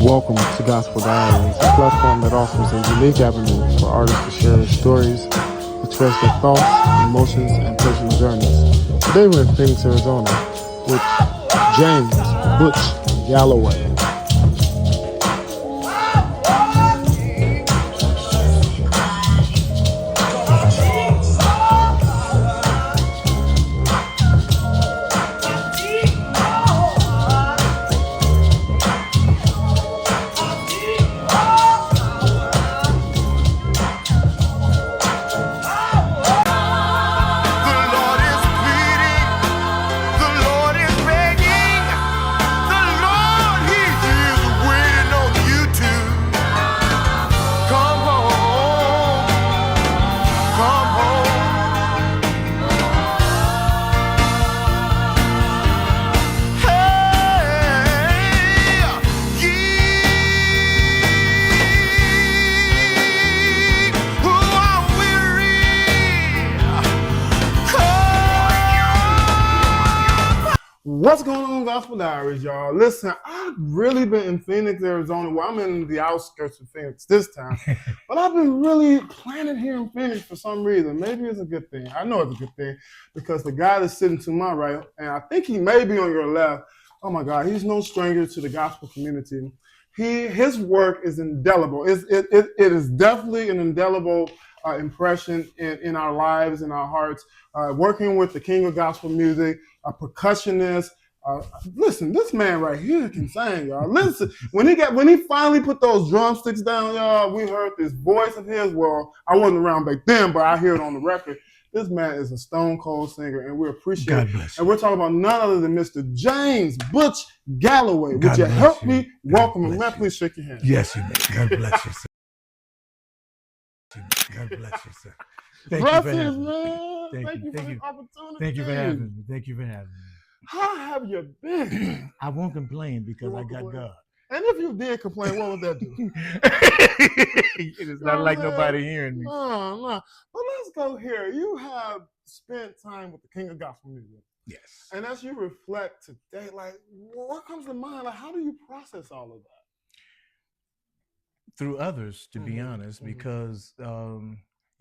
Welcome to Gospel Diaries, a platform that offers a unique avenue for artists to share their stories, express their thoughts, emotions, and personal journeys. Today we're in Phoenix, Arizona with James Butch Galloway. What's going on, Gospel Diaries, y'all? Listen, I've really been in Phoenix, Arizona. Well, I'm in the outskirts of Phoenix this time, but I've been really planning here in Phoenix for some reason. Maybe it's a good thing. I know it's a good thing because the guy that's sitting to my right, and I think he may be on your left. Oh my God, he's no stranger to the gospel community. His work is indelible. It is definitely an indelible impression in our lives, in our hearts. Working with the king of gospel music, a percussionist. Listen, this man right here can sing, y'all. Listen, when he finally put those drumsticks down, y'all, we heard this voice of his. Well, I wasn't around back then, but I hear it on the record. This man is a stone cold singer, and we appreciate it. And we're talking about none other than Mr. James Butch Galloway. Would you help me welcome him? Man, please shake your hand. Yes, you may. God bless you, sir. God bless you, sir. Thank you for having me. Thank you for the opportunity. Thank you for having me. Thank you for having me. How have you been? I won't complain because I got God. And if you did complain, what would that do? It is not like nobody hearing me. No. But let's go here. You have spent time with the king of gospel music. Yes. And as you reflect today, like, what comes to mind? Like, how do you process all of that? Through others, to be honest, because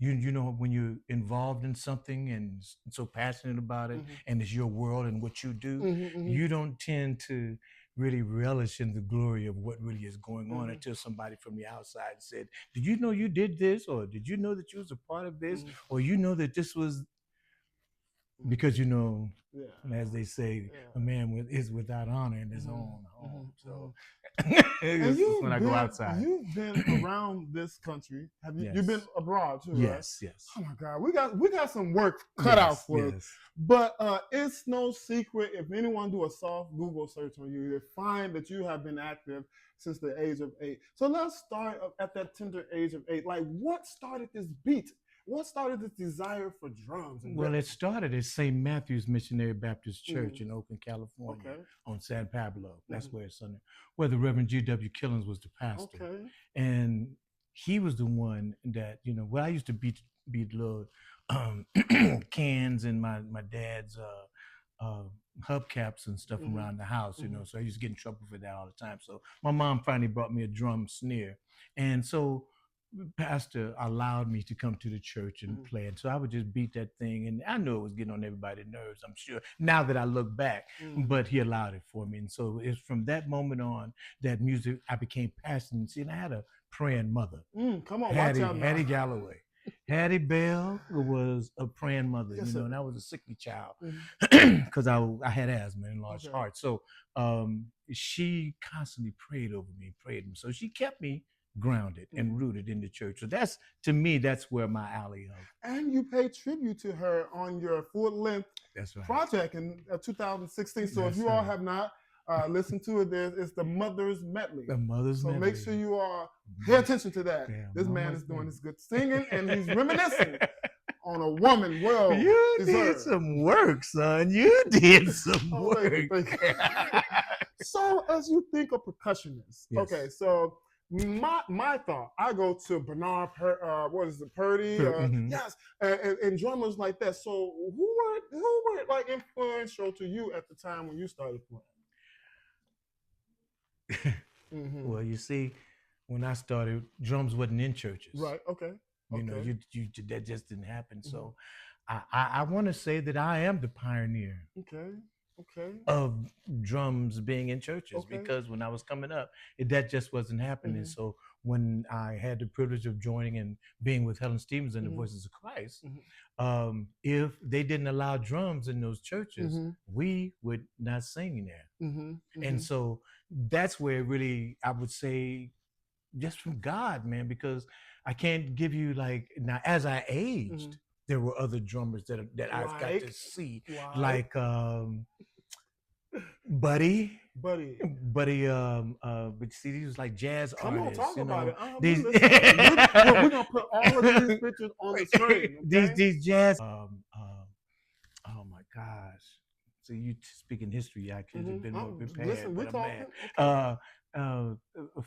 you know, when you're involved in something and so passionate about it, and it's your world and what you do, you don't tend to really relish in the glory of what really is going on until somebody from the outside said, did you know you did this? Or did you know that you was a part of this? Or you know that this was, because, you know, as they say, a man is without honor in his own home. So it's when I go outside. You've been around this country. Have you? Yes. You've been abroad too, right? Yes. Oh my God, we got some work cut out for us. But it's no secret, if anyone do a soft Google search on you, they find that you have been active since the age of 8. So let's start at that tender age of 8. Like, what started this beat? What started this desire for drums? Well, it started at St. Matthew's Missionary Baptist Church in Oakland, California, on San Pablo. That's where it's under, where the Reverend G.W. Killens was the pastor. And he was the one that, you know, well, I used to beat little cans in my dad's hubcaps and stuff around the house, you know, so I used to get in trouble for that all the time. So my mom finally brought me a drum snare. And so pastor allowed me to come to the church and play, and so I would just beat that thing, and I knew it was getting on everybody's nerves, I'm sure, now that I look back, but he allowed it for me. And so it's from that moment on that music, I became passionate. See, and I had a praying mother. Come on, Hattie Galloway. Hattie Bell was a praying mother, you know, and I was a sickly child because I had asthma and enlarged heart. So she constantly prayed over me, so she kept me grounded and rooted in the church. So that's, to me, that's where my alley is. And you paid tribute to her on your full-length project in 2016. So if you all have not listened to it, it's the Mother's Medley. The Mother's Medley. So make sure you all pay attention to that. This man is doing his good singing, and he's reminiscing on a woman well You did some work, son. You did some work. Thank you. So as you think of percussionists, so my thought, I go to Bernard, Purdy, yes, and drummers like that. So who were like influential to you at the time when you started playing? Well, you see, when I started, drums wasn't in churches. Right. Okay. You know, you that just didn't happen. So I want to say that I am the pioneer. Okay. Okay. Of drums being in churches, because when I was coming up, that just wasn't happening. So when I had the privilege of joining and being with Helen Stevens and the Voices of Christ, if they didn't allow drums in those churches, we would not sing there. And so that's where really, I would say, just from God, man, because I can't give you like, now as I aged, there were other drummers that I've got to see, like Buddy. But see, these was like jazz artists. Talk about it. These, we're gonna put all of these pictures on the screen. Okay? These jazz. Oh my gosh! So you speaking history, I could have been more prepared. Listen, we're talking.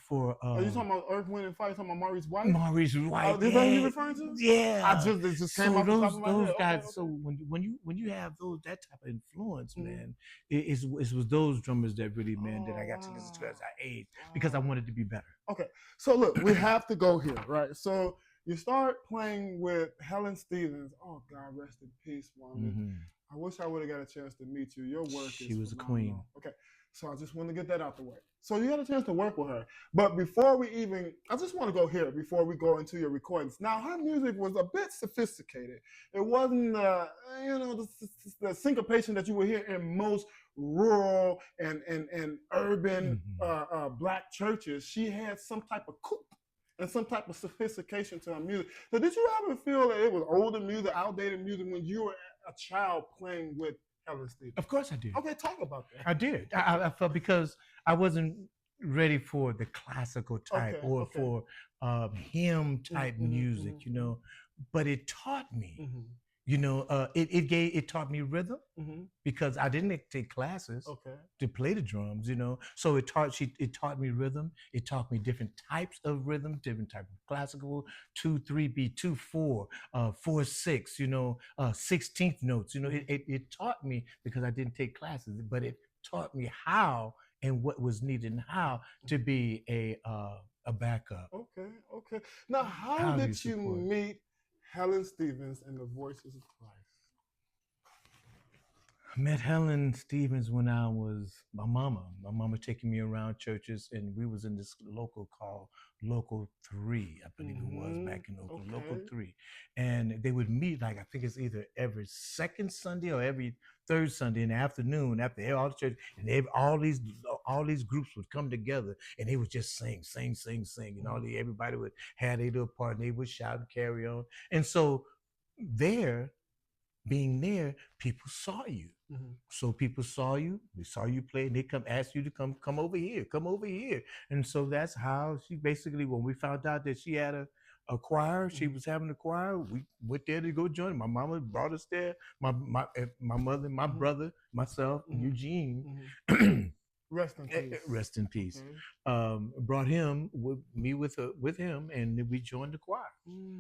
For are you talking about Earth, Wind, and Fire? You talking about Maurice White? Maurice White. Is that who you referring to? Yeah. It just came off the top of my those head. guys. Okay. So when you have that type of influence, man, it was those drummers that really, man, that I got to listen to as I aged, because I wanted to be better. Okay, so look, we have to go here, right? So you start playing with Helen Stevens. Oh God, rest in peace, woman. I wish I would have got a chance to meet you. Your work She was a queen. Okay, so I just want to get that out the way. So you had a chance to work with her. But before we even, I just want to go here before we go into your recordings. Now, her music was a bit sophisticated. It wasn't, the syncopation that you would hear in most rural and urban Black churches. She had some type of coupe and some type of sophistication to her music. So did you ever feel that it was older music, outdated music when you were a child playing with Helen Stevens? Of course I did. Okay, talk about that. I did. I felt, because I wasn't ready for the classical type for hymn type music, but it taught me. It taught me rhythm, because I didn't take classes to play the drums, So it taught me rhythm. It taught me different types of rhythm, different type of classical, 2/3 beat, 2/4, 4/6, 16th notes. It taught me, because I didn't take classes, but it taught me how and what was needed and how to be a backup. Okay. Now, how did you meet Helen Stevens and the Voices of Christ? I met Helen Stevens when I was my mama taking me around churches, and we was in this local called Local 3, I believe it was back in Oakland, Local 3. And they would meet, like, I think it's either every second Sunday or every third Sunday in the afternoon after all the church, and all these groups would come together, and they would just sing, and everybody would have their little part, and they would shout and carry on. And so being there, people saw you. So people saw you, they saw you play, and they ask you to come over here. And so that's how she basically, when we found out that she had a choir, she was having a choir, we went there to go join. My mama brought us there. My mother, my brother, myself, Eugene. Rest in peace. Rest in peace. Brought him with him, and we joined the choir,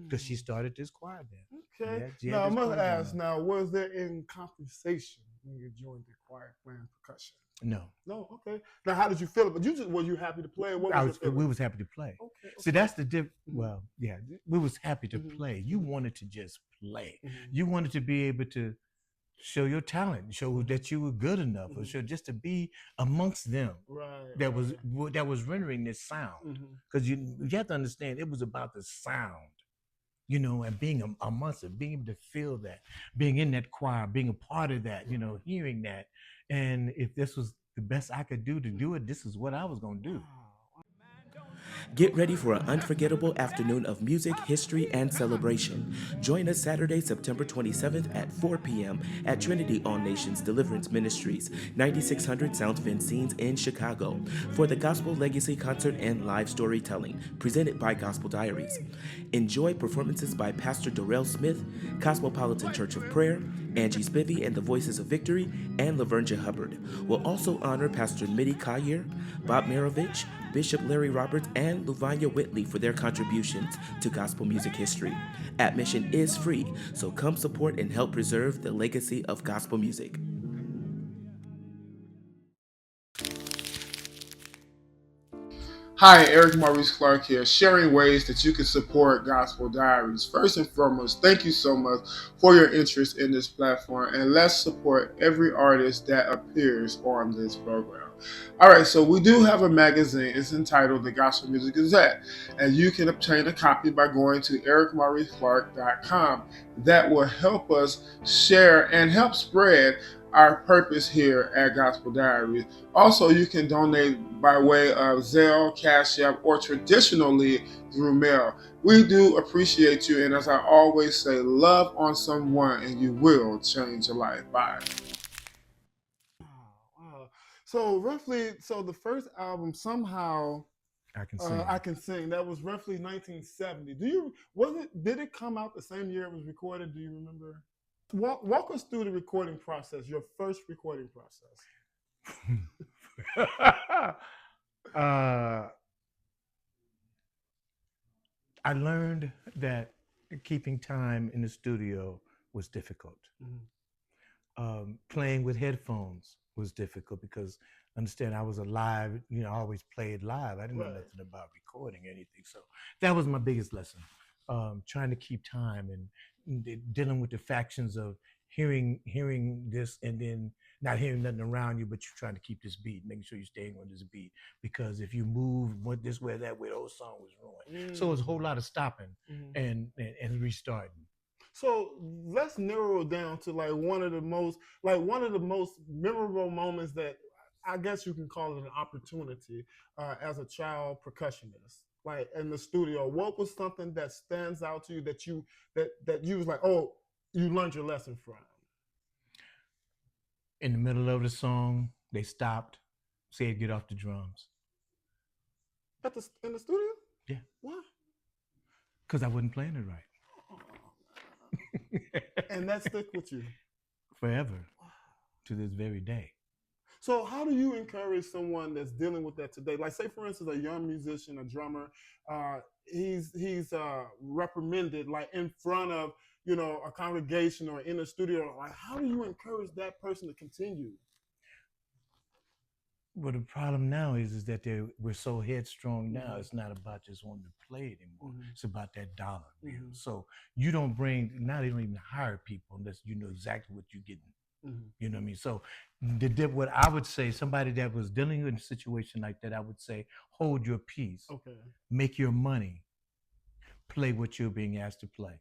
because she started this choir then. Okay. Now I must ask. Now, was there any compensation when you joined the choir playing percussion? No. Okay. Now, how did you feel? But were you happy to play? We was happy to play. Okay. See, that's the difference. Well, yeah, we was happy to play. You wanted to just play. You wanted to be able to show your talent, show that you were good enough, or show just to be amongst them. That was rendering this sound. Because you have to understand, it was about the sound, and being amongst it, being able to feel that, being in that choir, being a part of that, hearing that. And if this was the best I could do to do it, this is what I was going to do. Get ready for an unforgettable afternoon of music, history, and celebration. Join us Saturday, September 27th at 4 p.m. at Trinity All Nations Deliverance Ministries, 9600 South Vincennes in Chicago, for the Gospel Legacy Concert and live storytelling presented by Gospel Diaries. Enjoy performances by Pastor Dorrell Smith, Cosmopolitan Church of Prayer, Angie Spivey and the Voices of Victory, and Lavernia Hubbard. We'll also honor Pastor Mitty Collier, Bob Marovich, Bishop Larry Roberts, and Luvanya Whitley for their contributions to gospel music history. Admission is free, so come support and help preserve the legacy of gospel music. Hi, Eric Maurice Clark here, sharing ways that you can support Gospel Diaries. First and foremost, thank you so much for your interest in this platform, and let's support every artist that appears on this program. All right, so we do have a magazine. It's entitled The Gospel Music Gazette, and you can obtain a copy by going to ericmauriceclark.com. That will help us share and help spread our purpose here at Gospel Diaries. Also, you can donate by way of Zelle, CashApp, or traditionally through mail. We do appreciate you, and as I always say, love on someone and you will change your life. Bye. Wow. So roughly, the first album somehow I Can Sing. I Can Sing. That was roughly 1970. Did it come out the same year it was recorded? Do you remember? Walk us through the recording process, your first recording process. I learned that keeping time in the studio was difficult. Playing with headphones was difficult because understand I was a live, I always played live. I didn't know nothing about recording or anything. So that was my biggest lesson. Trying to keep time and dealing with the factions of hearing this and then not hearing nothing around you, but you're trying to keep this beat, making sure you're staying on this beat. Because if you move went this way or that way, the whole song was ruined. So it was a whole lot of stopping and restarting. So let's narrow it down to one of the most memorable moments that I guess you can call it an opportunity as a child percussionist. Like in the studio, what was something that stands out to you that you was like, oh, you learned your lesson from? In the middle of the song, they stopped, said, "Get off the drums." In the studio? Yeah. Why? Because I wasn't playing it right. And that stuck with you forever to this very day. So how do you encourage someone that's dealing with that today? Like, say for instance, a young musician, a drummer, he's reprimanded like in front of a congregation or in a studio. Like, how do you encourage that person to continue? Well, the problem now is that we're so headstrong now. It's not about just wanting to play it anymore. It's about that dollar bill. So you don't even hire people unless you know exactly what you're getting. You know what I mean? So what I would say, somebody that was dealing with a situation like that, I would say, hold your peace. Okay. Make your money. Play what you're being asked to play.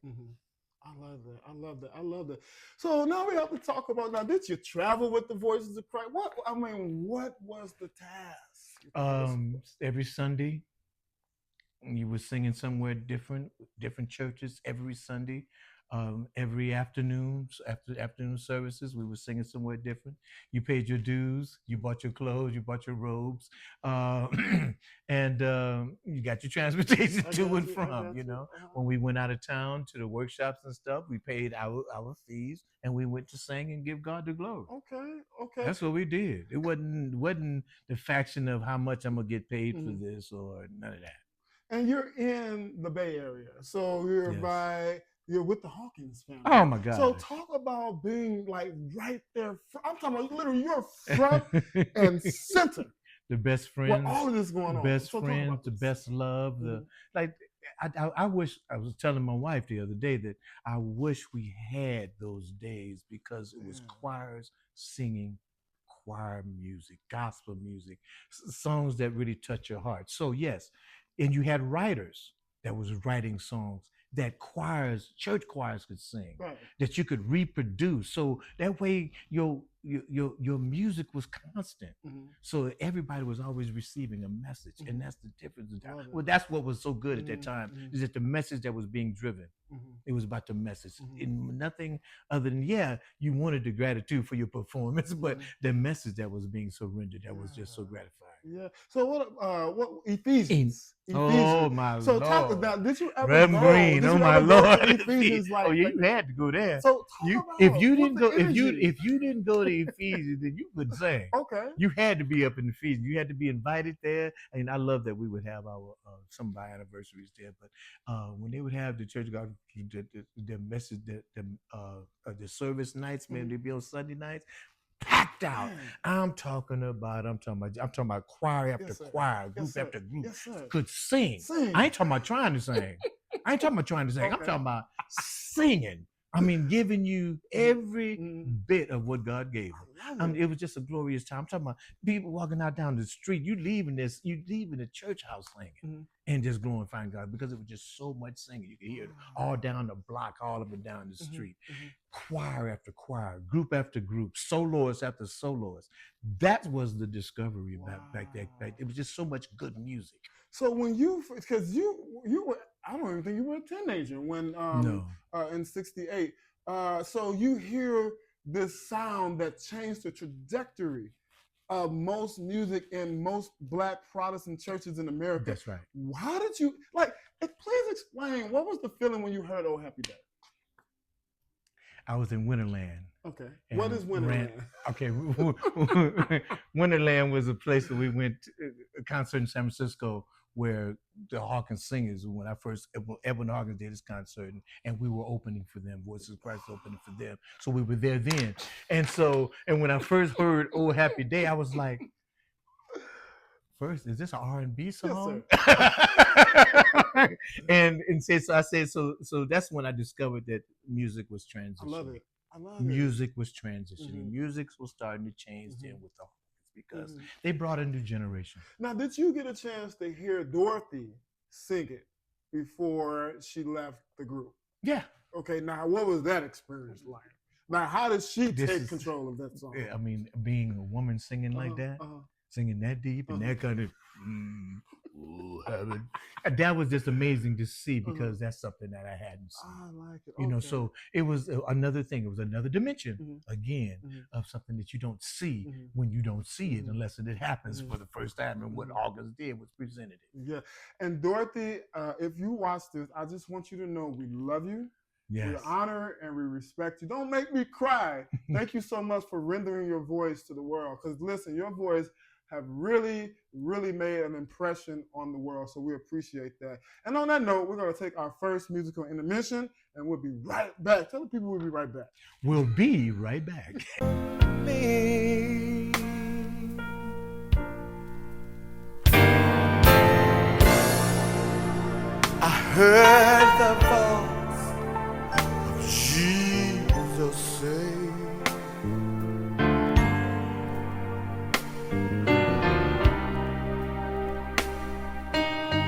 I love that. So now we have to talk about, now, did you travel with the Voices of Christ? What was the task? Every Sunday, you were singing somewhere different churches every Sunday. Every afternoon, after afternoon services, we were singing somewhere different. You paid your dues, you bought your clothes, you bought your robes, and you got your transportation to and from. When we went out of town to the workshops and stuff, we paid our fees, and we went to sing and give God the glory. Okay. That's what we did. It wasn't the faction of how much I'm gonna get paid for this or none of that. And you're in the Bay Area, so you're with the Hawkins family. Oh my God! So talk about being like right there. I'm talking about literally, you're front and center. The best friends. Where all of this going on. Best friends, the best love. I wish, I was telling my wife the other day that I wish we had those days because it was choirs singing choir music, gospel music, songs that really touch your heart. So yes, and you had writers that was writing songs that church choirs could sing, right, that you could reproduce. So that way your music was constant. So everybody was always receiving a message. And that's the difference. Well, that's what was so good at that time, is that the message that was being driven. It was about the message. And nothing other than, you wanted the gratitude for your performance, but the message that was being surrendered, that was just so gratifying. Yeah. So what Ephesians? Oh my Lord! So talk about. Did you ever Reverend go? Green, oh my Lord! Ephesians, you had to go there. So if you didn't go to Ephesians, then you couldn't sing. Okay. You had to be up in Ephesians. You had to be invited there. And I love that we would have our some of our anniversaries there. But when they would have the church God, the message, the service nights, man, they'd be on Sunday nights. packed out. I'm talking about choir after choir, group after group could sing. I ain't talking about trying to sing. I'm talking about singing. I mean, giving you every bit of what God gave them. It was just a glorious time. I'm talking about people walking out down the street. You leaving the church house singing and just glorifying God, because it was just so much singing. You could hear it all down the block, all up and down the street. Choir after choir, group after group, soloist after soloist. That was the discovery back there. It was just so much good music. So when because you were, I don't even think you were a teenager when in '68. So you hear this sound that changed the trajectory of most music in most Black Protestant churches in America. That's right. How did you please explain, what was the feeling when you heard "Oh Happy Day"? I was in Winterland. Okay. What is Winterland? Winterland was a place that we went to, a concert in San Francisco where the Hawkins Singers, when Edwin Hawkins did his concert, and we were opening for them, Voices of Christ opening for them. So we were there then. And when I first heard "Oh Happy Day," I was like, first, is this an R&B song? Yes, and I said, so that's when I discovered that music was transitioning. I love it. Music was transitioning. Music was starting to change then with the Hawkins, because they brought a new generation. Now, did you get a chance to hear Dorothy sing it before she left the group? Yeah. Okay, now what was that experience like? Now, how did she take control of that song? I mean, being a woman singing like that, singing that deep and that kind of, that was just amazing to see, because that's something that I hadn't seen. I like it. You know, so it was another thing. It was another dimension again of something that you don't see when you don't see it, unless it happens for the first time. And what August did was presented it. Yeah. And Dorothy, if you watch this, I just want you to know we love you. Yes. We honor and we respect you. Don't make me cry. Thank you so much for rendering your voice to the world. Because listen, your voice have really, really made an impression on the world. So we appreciate that. And on that note, we're going to take our first musical intermission, and we'll be right back. Tell the people we'll be right back. We'll be right back. I heard the voice of Jesus say,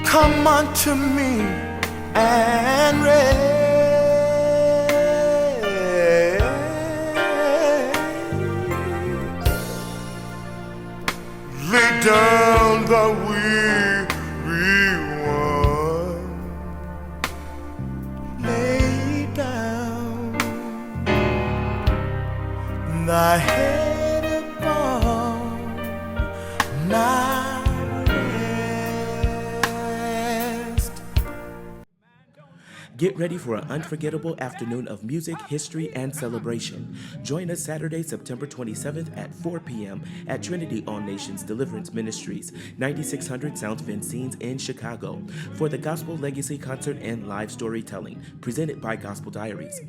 come unto me and rest. Lay down the weary one. Lay down thy head upon my breast. Get ready for an unforgettable afternoon of music, history, and celebration. Join us Saturday, September 27th at 4 p.m. at Trinity All Nations Deliverance Ministries, 9600 South Vincennes in Chicago, for the Gospel Legacy Concert and live storytelling presented by Gospel Diaries.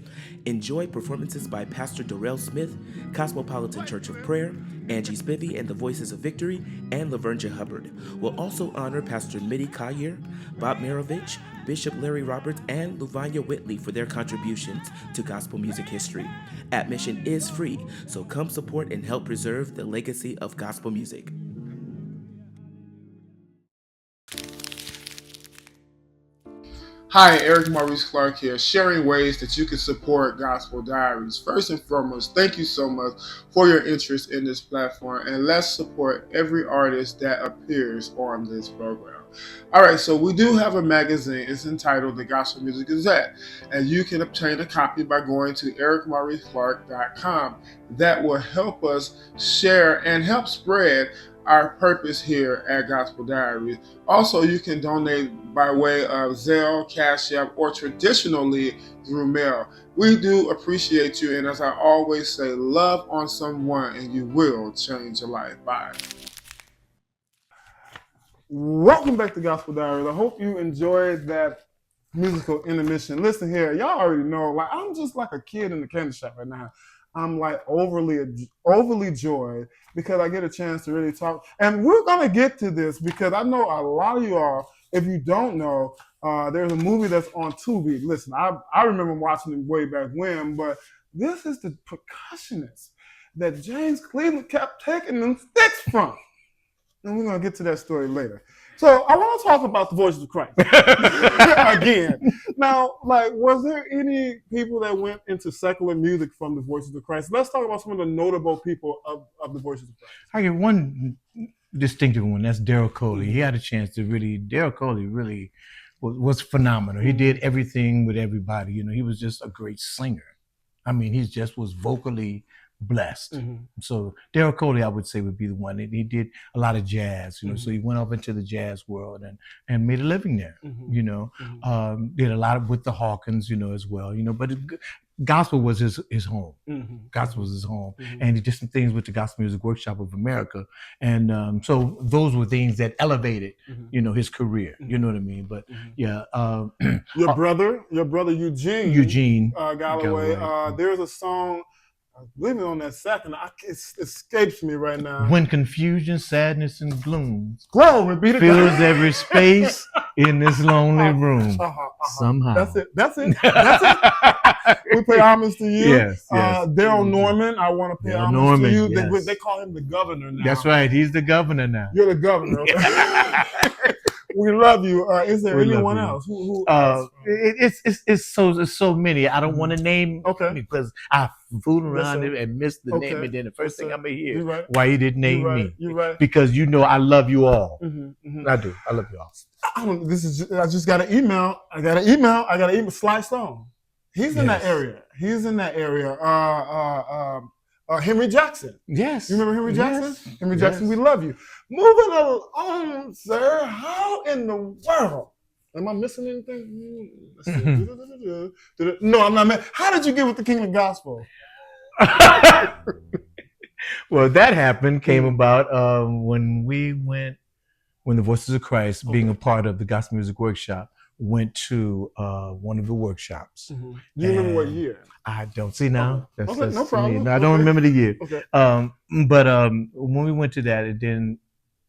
Enjoy performances by Pastor Darrell Smith, Cosmopolitan Church of Prayer, Angie Spivey and the Voices of Victory, and Lavernia Hubbard. We'll also honor Pastor Mitty Collier, Bob Marovich, Bishop Larry Roberts, and Luvanya Whitley for their contributions to gospel music history. Admission is free, so come support and help preserve the legacy of gospel music. Hi, Eric Maurice Clark here, sharing ways that you can support Gospel Diaries. First and foremost, thank you so much for your interest in this platform, and let's support every artist that appears on this program. All right, so we do have a magazine. It's entitled The Gospel Music Gazette, and you can obtain a copy by going to ericmauriceclark.com. That will help us share and help spread our purpose here at Gospel Diaries. Also, you can donate by way of Zelle, CashApp, or traditionally through mail. We do appreciate you, and as I always say, love on someone and you will change your life. Bye. Welcome back to Gospel Diaries. I hope you enjoyed that musical intermission. Listen here, y'all already know, I'm just like a kid in the candy shop right now. I'm like overly joyed because I get a chance to really talk. And we're gonna get to this because I know a lot of you all, if you don't know, there's a movie that's on Tubi. Listen, I remember watching it way back when, but this is the percussionist that James Cleveland kept taking them sticks from. And we're going to get to that story later. So I want to talk about the Voices of Christ again. Now, like, was there any people that went into secular music from the Voices of Christ? Let's talk about some of the notable people of the Voices of Christ. I get one distinctive one. That's Daryl Coley. He had a chance to really, Daryl Coley really was phenomenal. He did everything with everybody. You know, he was just a great singer. I mean, he just was vocally blessed. So Daryl Coley, I would say, would be the one. He did a lot of jazz, you know, so he went off into the jazz world and made a living there, you know. Did a lot with the Hawkins, you know, as well, you know, but gospel was his home. Gospel was his home. And he did some things with the Gospel Music Workshop of America. And so those were things that elevated, you know, his career. You know what I mean? But yeah. Your brother Eugene Galloway. There's a song, I believe it on that second. It escapes me right now. When confusion, sadness, and gloom fills every space in this lonely room. Somehow. That's it. We pay homage to you. Yes. Daryl Norman, I want to pay homage to you. Yes. They call him the governor now. That's right. He's the governor now. You're the governor. We love you. Is there anyone else? Who it's so many. I don't want to name because I fooled around and missed the name, and then the first thing I'm gonna hear why he didn't name me. You're right. Because you know I love you all. I do. I love you all. I just got an email. I got an email. Sly Stone. He's in that area. Henry Jackson. Yes. You remember Henry Jackson? Yes. Henry Jackson, we love you. Moving on, sir. How in the world? Am I missing anything? No, I'm not. How did you get with the Kingdom Gospel? Well, that came about when the Voices of Christ, being a part of the Gospel Music Workshop, went to one of the workshops. Do you remember what year? I don't see now. That's no problem. I don't remember the year. Okay. But when we went to that, and then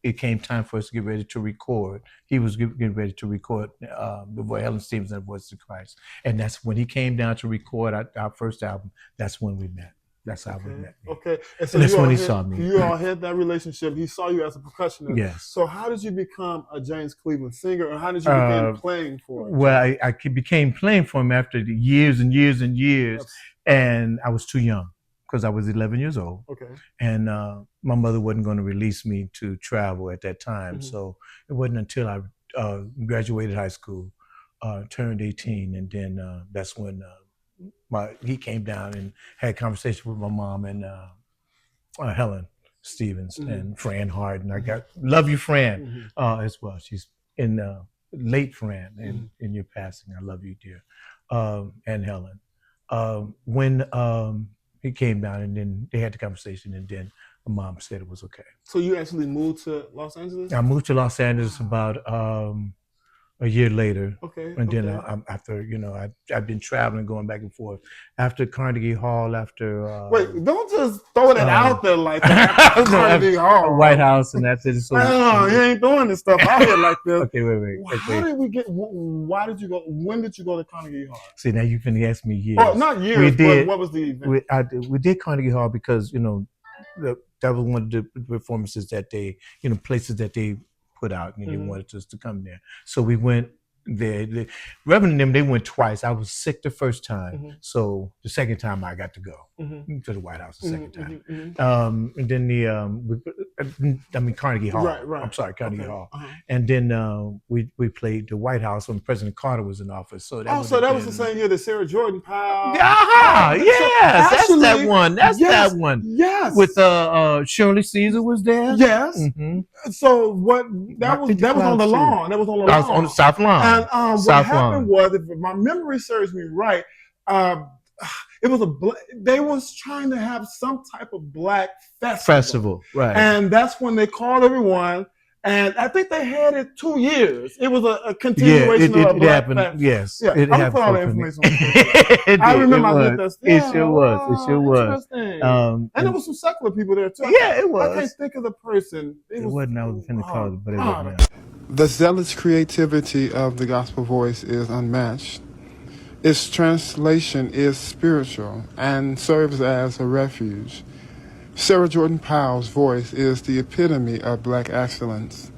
it came time for us to get ready to record. He was getting ready to record Helen Stevens and the Voices of Christ, and that's when he came down to record our first album. That's when we met. That's how we met. Okay. And so that's when he saw me. You all had that relationship. He saw you as a percussionist. Yes. So how did you become a James Cleveland singer, or how did you begin playing for him? Well, I became playing for him after the years and years and years, and I was too young because I was 11 years old. Okay. And my mother wasn't going to release me to travel at that time. So it wasn't until I graduated high school, turned 18, and then that's when he came down and had a conversation with my mom and Helen Stevens and Fran Harden. I love you, Fran, as well. She's in late Fran in your passing. I love you, dear, and Helen. When he came down and then they had the conversation, and then my mom said it was okay. So you actually moved to Los Angeles? I moved to Los Angeles about a year later. Okay. And then after, you know, I've been traveling, going back and forth. After Carnegie Hall, Wait, don't just throw that out there like that. Carnegie Hall. White House, and that's it. So, no, you ain't throwing this stuff out here like this. Okay, wait. Why did you go, when did you go to Carnegie Hall? See, now you can ask me years. Oh, not years, but what was the event? We did Carnegie Hall because, you know, that was one of the performances that they, you know, places that they put out, and they wanted us to come there. So we went there. The Reverend and them, they went twice. I was sick the first time. So the second time I got to go to the White House the second time. And then Carnegie Hall. Right. I'm sorry, Carnegie Hall. And then we played the White House when President Carter was in office. So that was the same year that Sarah Jordan Powell. Yes, that's that one. That one. Yes. With Shirley Caesar was there. Yes. So that was on the lawn. That was on the lawn. I was on the South Lawn. And what happened was, if my memory serves me right, it was they was trying to have some type of black festival. Right. And that's when they called everyone, And I think they had it 2 years. It was a continuation of a it Black happened. Fact. Yes, Yeah, it I'm gonna happened. put all the information on the I remember I did that. It sure was. It sure was. And there was some secular people there too. It was. I can't think of the person. It wasn't. I was a Pentecostal, but it wasn't. The zealous creativity of the gospel voice is unmatched. Its translation is spiritual and serves as a refuge. Sarah Jordan Powell's voice is the epitome of Black excellence.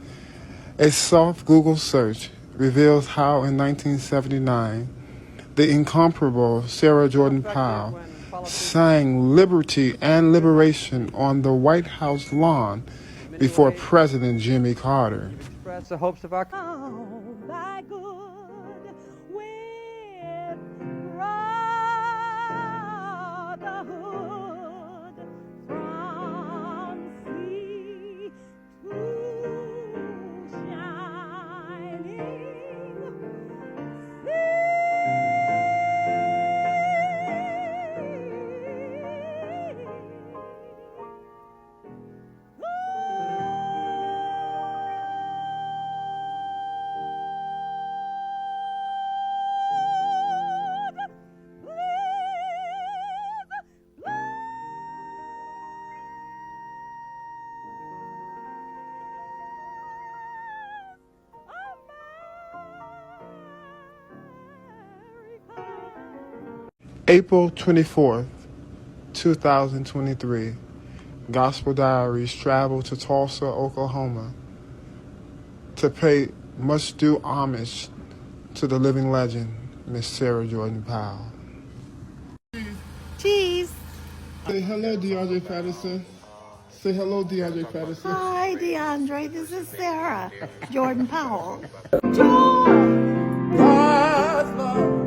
A soft Google search reveals how in 1979, the incomparable Sarah Jordan Powell sang liberty and liberation on the White House lawn before President Jimmy Carter. Express the hopes of our April 24th, 2023, Gospel Diaries traveled to Tulsa, Oklahoma to pay much due homage to the living legend, Miss Sarah Jordan Powell. Cheese. Say hello, DeAndre Patterson. Say hello, DeAndre Patterson. Hi, DeAndre. This is Sarah Jordan Powell. Joy. God's love.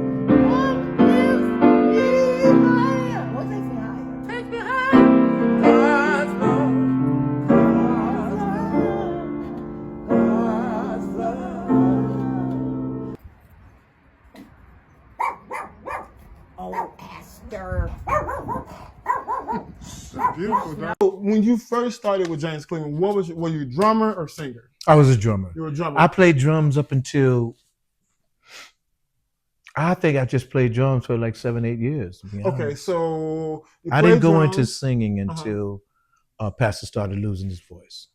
Beautiful. When you first started with James Cleveland, were you a drummer or singer? I was a drummer. You were a drummer. I played drums up until I think I just played drums for like 7-8 years. Okay, so I didn't go into singing until Pastor started losing his voice.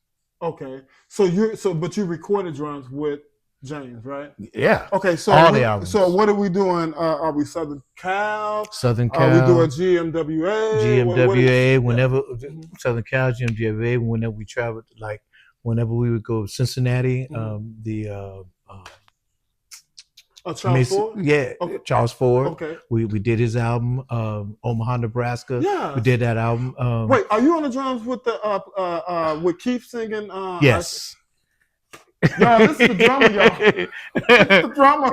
Okay, but you recorded drums with James, right? Yeah. Okay, so all the albums. So what are we doing? Are we Southern Cal? Southern Cal. Are we doing GMWA? GMWA. Whenever Southern Cal, GMWA. Whenever we traveled, like whenever we would go to Cincinnati, Charles Ford? Yeah, okay. Charles Ford. Okay. We did his album, Omaha, Nebraska. Yeah. We did that album. Wait, are you on the drums with the with Keith singing? Yes. Y'all, this is the drummer, y'all. This is the drummer.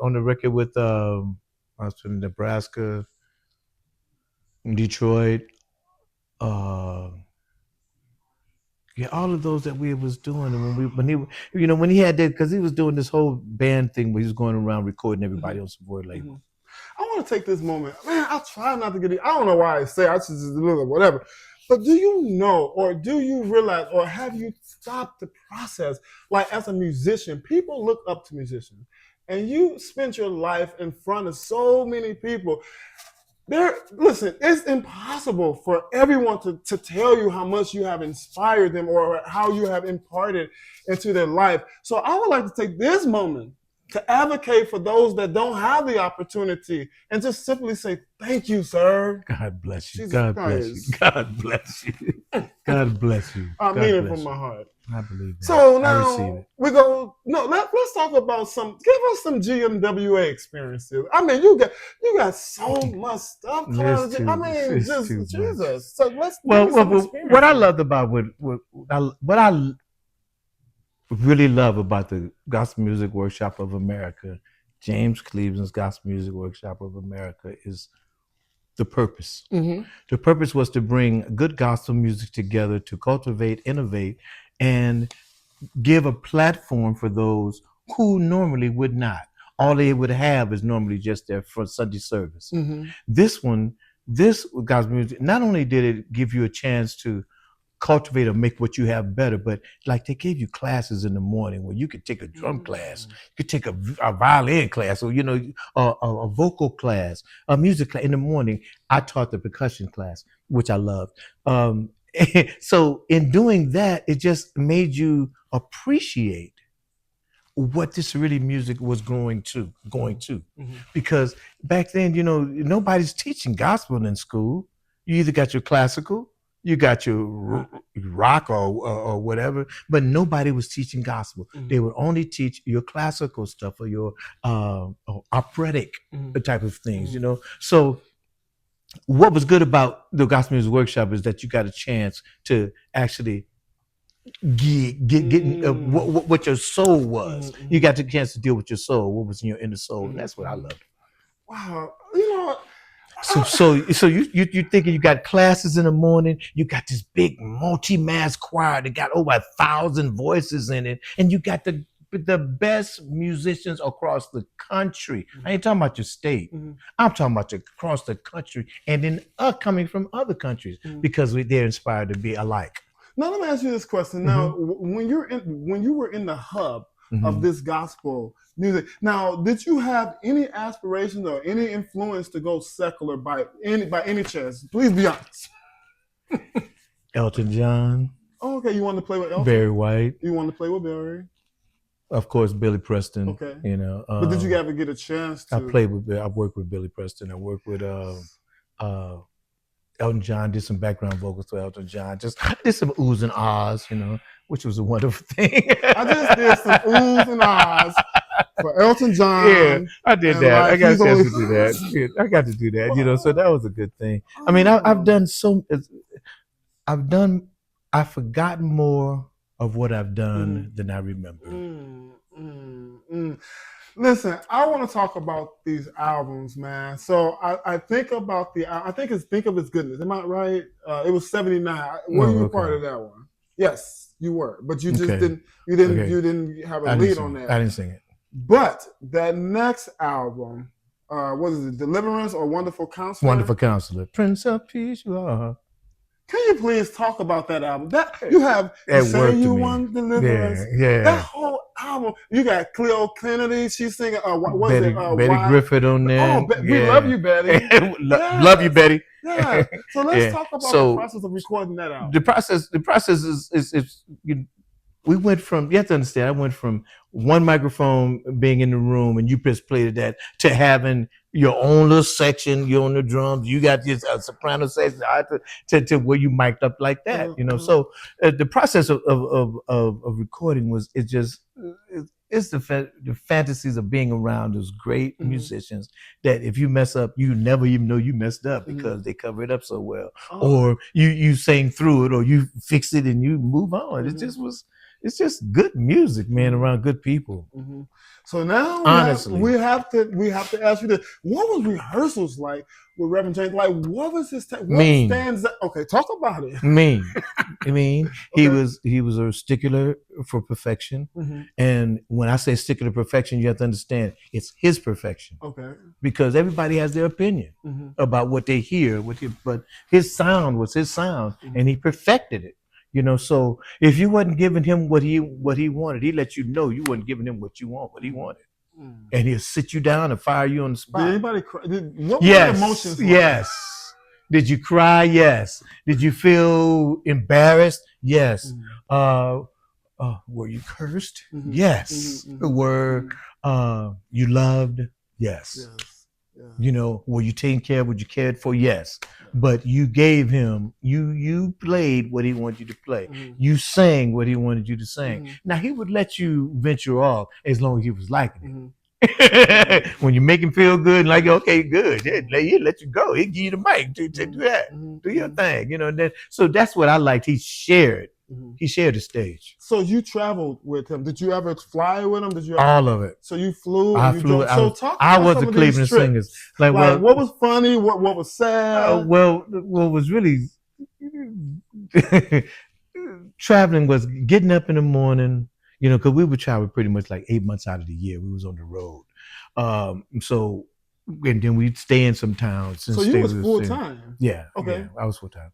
On the record with I was from Nebraska, Detroit, yeah, all of those that we was doing, and when he had that, because he was doing this whole band thing where he was going around recording everybody on support label. I want to take this moment, man. I try not to get it. I don't know why I say. I just do it, whatever. But do you know, or do you realize, or have you stopped the process? Like as a musician, people look up to musicians, and you spent your life in front of so many people. Listen, it's impossible for everyone to tell you how much you have inspired them or how you have imparted into their life. So I would like to take this moment to advocate for those that don't have the opportunity and just simply say, thank you, sir. God bless you. Jesus God Christ. bless you. God bless you. God bless you. I mean it from my heart. I believe that. So now let's talk about give us some GMWA experiences. I mean, you got so much stuff. Jesus. So let's what I loved about what I really love about the Gospel Music Workshop of America, James Cleveland's Gospel Music Workshop of America, is the purpose. Mm-hmm. The purpose was to bring good gospel music together to cultivate, innovate, and give a platform for those who normally would not. All they would have is normally just their for Sunday service. Mm-hmm. This gospel music, not only did it give you a chance to cultivate or make what you have better. But like they gave you classes in the morning where you could take a drum class, you could take a violin class, or a vocal class, a music class in the morning. I taught the percussion class, which I loved. So in doing that, it just made you appreciate what this really music was going to, because back then, nobody's teaching gospel in school. You either got your classical, you got your rock or whatever, but nobody was teaching gospel. They would only teach your classical stuff or your operatic type of things, So what was good about the Gospel Music Workshop is that you got a chance to actually get what your soul was. You got the chance to deal with your soul, what was in your inner soul, and that's what I loved. Wow, So you thinking you got classes in the morning, you got this big multi-mass choir that got over 1,000 voices in it, and you got the best musicians across the country. I ain't talking about your state. I'm talking about across the country, and then coming from other countries because they're inspired to be alike. Now let me ask you this question. Now, when you were in the hub of this gospel music, now did you have any aspirations or any influence to go secular by any chance? Please be honest. Elton John. Oh, okay. You wanted to play with Elton? Barry White. You wanted to play with Barry? Of course, Billy Preston. Okay. But did you ever get a chance to? I worked with Billy Preston. I worked with Elton John, did some background vocals for Elton John. Just did some oohs and ahs, which was a wonderful thing. I just did some oohs and ahs for Elton John. Yeah, I did that. I got a chance to do that. Yeah, I got to do that, so that was a good thing. I mean, I've forgotten more of what I've done than I remember. Listen, I want to talk about these albums, man. So I think about Think of His Goodness. Am I right? It was 79. Were you part of that one? Yes, you were. But you just didn't. You didn't have a lead on that. I didn't sing it. But that next album, what is it? Deliverance or Wonderful Counselor? Wonderful Counselor. Prince of Peace, you are. Can you please talk about that album? That you have Say You Won Deliverance. Yeah. That whole album. You got Cleo Kennedy. She's singing. Betty Griffith on there. Oh, we love you, Betty. Love you, Betty. Yeah. So let's talk about the process of recording that album. The process is we went from, you have to understand, I went from one microphone being in the room and you just played that to having your own little section, your own little drums, you got this soprano section to where you mic'd up like that, So the process of recording it's the fantasies of being around those great musicians that if you mess up, you never even know you messed up because they cover it up so well. Or you sang through it or you fix it and you move on. It's just good music, man, around good people. So now, honestly, we have to ask you this: what was rehearsals like with Reverend James? Like, what was his? What stands out? Okay, talk about it. He was a stickler for perfection, and when I say stickler perfection, you have to understand it's his perfection. Okay, because everybody has their opinion about what they hear, but his sound was his sound, and he perfected it. So if you wasn't giving him what he wanted, he let you know you wasn't giving him what he wanted, and he'll sit you down and fire you on the spot. Did anybody cry? What were the emotions like? Yes. Did you cry? Yes. Did you feel embarrassed? Yes. Were you cursed? Yes. Were you loved? Yes. Were you taken care of? Were you cared for? Yes. But you gave him, you played what he wanted you to play. You sang what he wanted you to sing. Now he would let you venture off as long as he was liking it. When you make him feel good, like, okay, good. He'll let you go. He'll give you the mic to do that. Do your thing. So that's what I liked. He shared. He shared the stage. So you traveled with him. Did you ever fly with him? All of it. So you flew. I flew. I was the Cleveland Singers. Like what was funny? What was sad? What was really traveling was getting up in the morning. Because we would travel pretty much like 8 months out of the year. We was on the road. And then we'd stay in some towns. So you was full time. Yeah. Okay. Yeah, I was full time.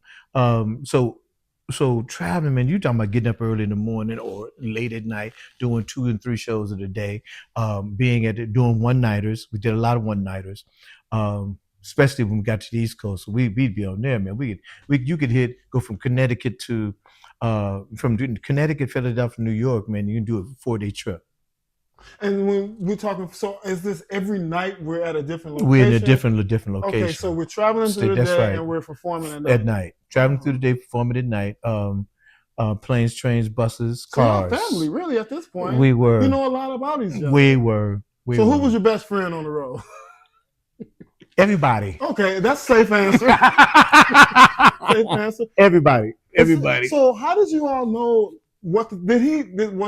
So traveling, man, you talking about getting up early in the morning or late at night, doing 2 and 3 shows of the day, doing one-nighters. We did a lot of one-nighters, especially when we got to the East Coast. So we'd be on there, man. You could go from Connecticut to Connecticut, Philadelphia, New York, man. You can do a 4-day trip. And when we're talking, so is this every night we're at a different location? We're in a different location. Okay, so we're traveling through the day and we're performing at night. Traveling through the day, performing at night. Planes, trains, buses, cars. So family, really, at this point. We were. You know a lot about each other. We were. So who was your best friend on the road? Everybody. Okay, that's a safe answer. Safe answer. Everybody. So how did you all know? Was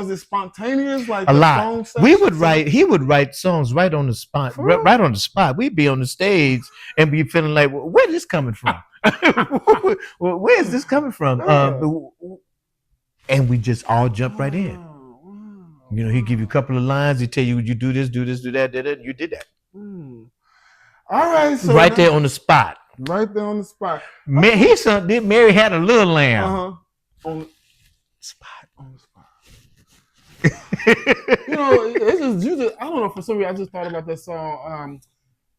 it spontaneous? Like a lot. Song He would write songs right on the spot. Right on the spot. We'd be on the stage and be feeling like, well, where's this coming from? Where is this coming from? And we just all jump right in. You know, he'd give you a couple of lines. He'd tell you, you do this, do that, you did that. All right. So right there on the spot. Right there on the spot. Mary had a little lamb. On the spot. You know, I don't know, for some reason I just thought about that song.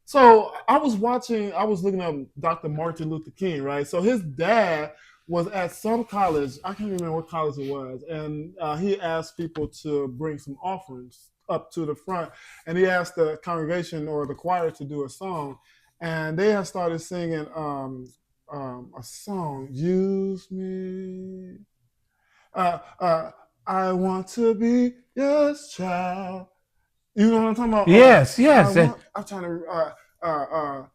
So I was looking up Dr. Martin Luther King, right? So his dad was at some college, I can't remember what college it was, and he asked people to bring some offerings up to the front, and he asked the congregation or the choir to do a song, and they had started singing a song, Use Me. I want to be your child. You know what I'm talking about? Yes. I'm trying to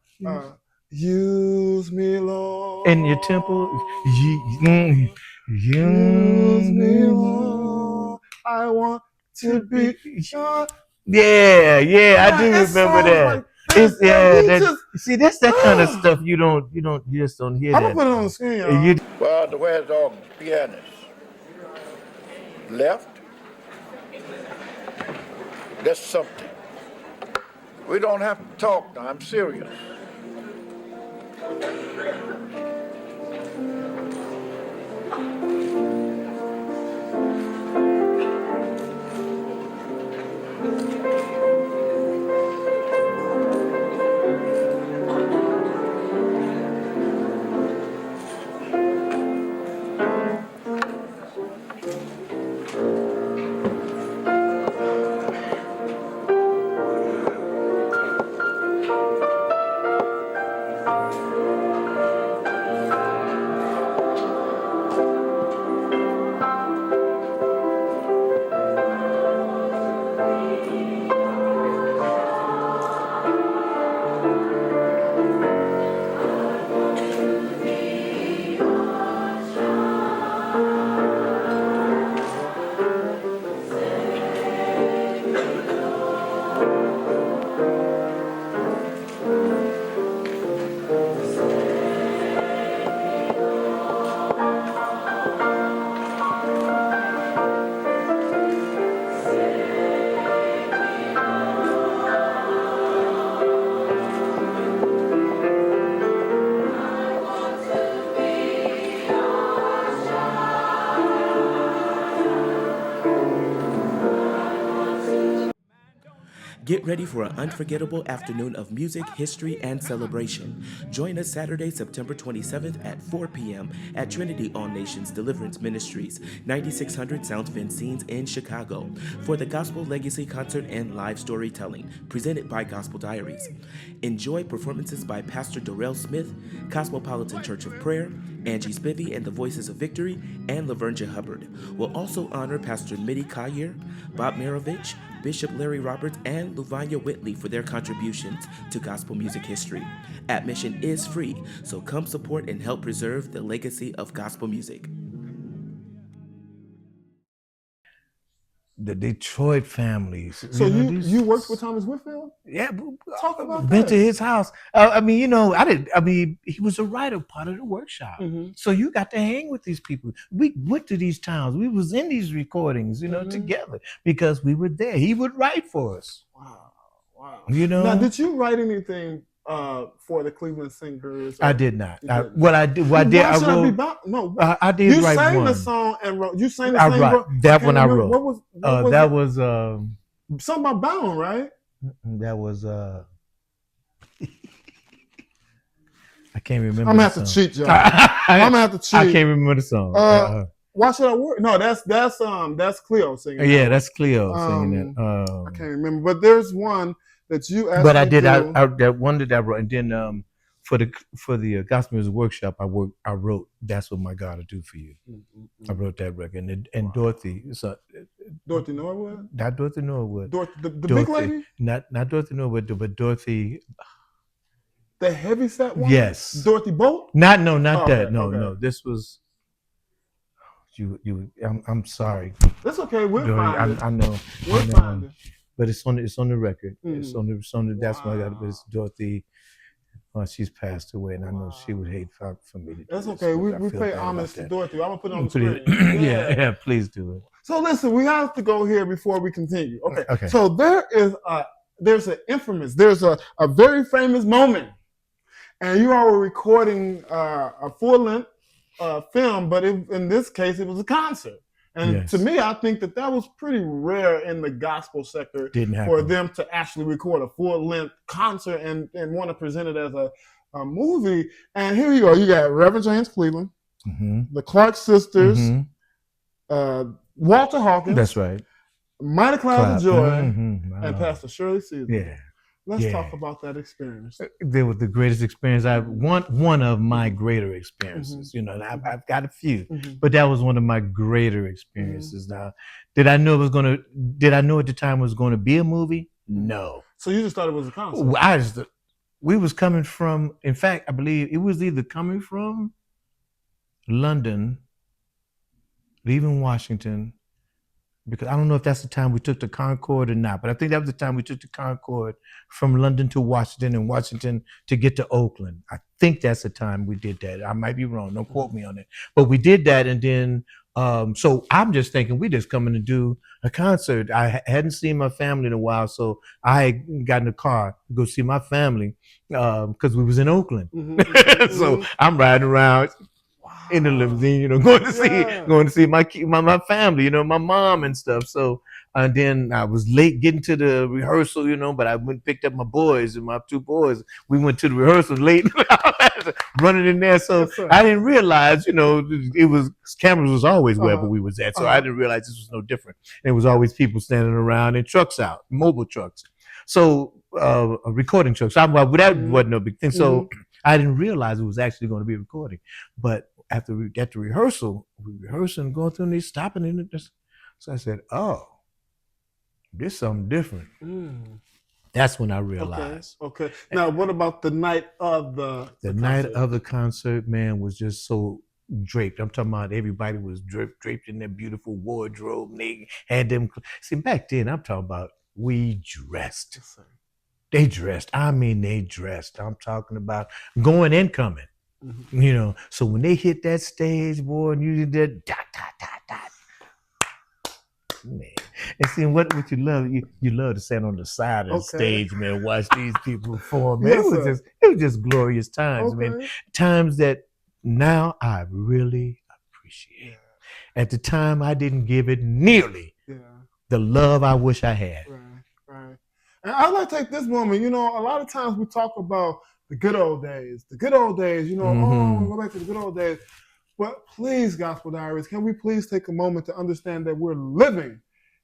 use me, Lord. In your temple. Use me, Lord. I want to be your. Yeah, I do remember that. See, that's that kind of stuff you just don't hear. I'm gonna put it on the screen. Well, the where's all pianists? Left. That's something. We don't have to talk now. I'm serious. Get ready for an unforgettable afternoon of music, history, and celebration. Join us Saturday, September 27th at 4 p.m. at Trinity All Nations Deliverance Ministries, 9600 South Vincennes in Chicago, for the Gospel Legacy Concert and live storytelling presented by Gospel Diaries. Enjoy performances by Pastor Dorrell Smith, Cosmopolitan Church of Prayer, Angie Spivey and the Voices of Victory, and Lavernia Hubbard. We'll also honor Pastor Mitty Collier, Bob Marovich, Bishop Larry Roberts, and Luvanya Whitley for their contributions to gospel music history. Admission is free, so come support and help preserve the legacy of gospel music. The Detroit families. So you worked with Thomas Whitfield? Yeah, talk about been that. to his house. He was a writer, part of the workshop. Mm-hmm. So you got to hang with these people. We went to these towns. We was in these recordings, together because we were there. He would write for us. Wow. You know. Now, did you write anything for the Cleveland Singers? I did not. I did. Why should I be wrote. No, I did you write sang one. the song and wrote. You sang the I same. wrote that one. I wrote. What was that it? was Something about bound, right? That was I can't remember. I'm gonna have to cheat, y'all. I'm gonna have to cheat. I can't remember the song. Why should I work? No, that's Cleo singing. Yeah, that's Cleo singing that. I can't remember, but there's one that you asked. But I did. That one that I wrote, and then for the gospel music workshop, I wrote "That's What My God Will Do For You." Mm-hmm. I wrote that record, and wow. Dorothy Norwood. Not Dorothy Norwood. The big lady. Not Dorothy Norwood, but Dorothy. The heavyset one. Yes. Dorothy Bolt. Not that. Okay, No, okay. no. This was. I'm sorry. That's okay. We'll find it. I know. We'll find it. But it's on the record. Mm. It's on the. That's why I got it. But it's Dorothy. She's passed away, and I know she would hate for me to do That's this, okay. We pay homage to Dorothy. I'm gonna put it on the screen. Yeah, please do it. So listen, we have to go here before we continue. Okay. Okay. So there's a very famous moment, and you all were recording a full-length film, but in this case, it was a concert. And yes. To me, I think that was pretty rare in the gospel sector for them to actually record a full-length concert and want to present it as a movie. And here you go. You got Reverend James Cleveland, mm-hmm. the Clark sisters, mm-hmm. Walter Hawkins. That's right. Mighty Clouds of Joy, mm-hmm. and Pastor Shirley Caesar. Yeah. Let's talk about that experience. They were the greatest experience. One of my greater experiences, mm-hmm. And I've got a few, mm-hmm. but that was one of my greater experiences. Mm-hmm. Now, did I know at the time it was going to be a movie? No. So you just thought it was a concert? We was coming from. In fact, I believe it was either coming from London, leaving Washington. Because I don't know if that's the time we took the Concorde or not, but I think that was the time we took the Concorde from London to Washington and Washington to get to Oakland. I think that's the time we did that. I might be wrong. Don't quote me on it. But we did that, and then so I'm just thinking we just coming to do a concert. I hadn't seen my family in a while, so I got in the car to go see my family because we was in Oakland. Mm-hmm. So I'm riding around in the limousine, going to see my family, my mom and stuff. So and then I was late getting to the rehearsal, but I went and picked up my boys and my two boys. We went to the rehearsal late, running in there. So I didn't realize, it was cameras was always wherever we was at. So I didn't realize this was no different. There was always people standing around and trucks out, mobile trucks. So recording trucks. That wasn't no big thing. So I didn't realize it was actually going to be a recording, but after we got to rehearsal, we rehearsing, going through these, stopping in it. So I said, "Oh, this is something different." That's when I realized. Okay. Now, what about the night of the night of the concert? Man, was just so draped. I'm talking about everybody was draped in their beautiful wardrobe. They had them. See, back then, I'm talking about we dressed. Yes, sir. They dressed. I mean, they dressed. I'm talking about going and coming. Mm-hmm. So when they hit that stage, boy, and you did that, man. And see what you love, you love to stand on the side of the stage, man, watch these people perform. Man, Yes, it was just glorious times, man. Times that now I really appreciate. At the time, I didn't give it nearly the love I wish I had. Right. And I'd like to take this moment. A lot of times we talk about the good old days, mm-hmm. Go back to the good old days. But please, Gospel Diaries, can we please take a moment to understand that we're living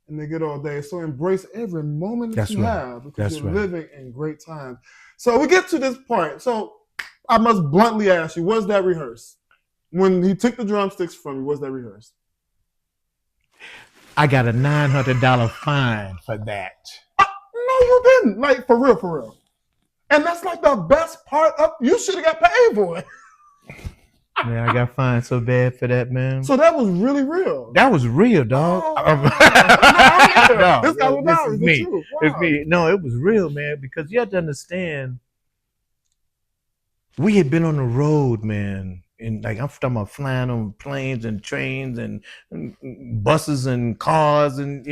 in the good old days? So embrace every moment that you have, because you're living in great times. So we get to this point. So I must bluntly ask you, was that rehearsed? When he took the drumsticks from you, was that rehearsed? I got a $900 fine for that. No, you didn't. Like, for real. And that's like the best part of, you should have got paid for it. Man, I got fined so bad for that, man. So that was really real. That was real, dog. This guy was me. Wow. It's me. No, it was real, man, because you have to understand, we had been on the road, man. And like, I'm talking about flying on planes and trains and buses and cars and,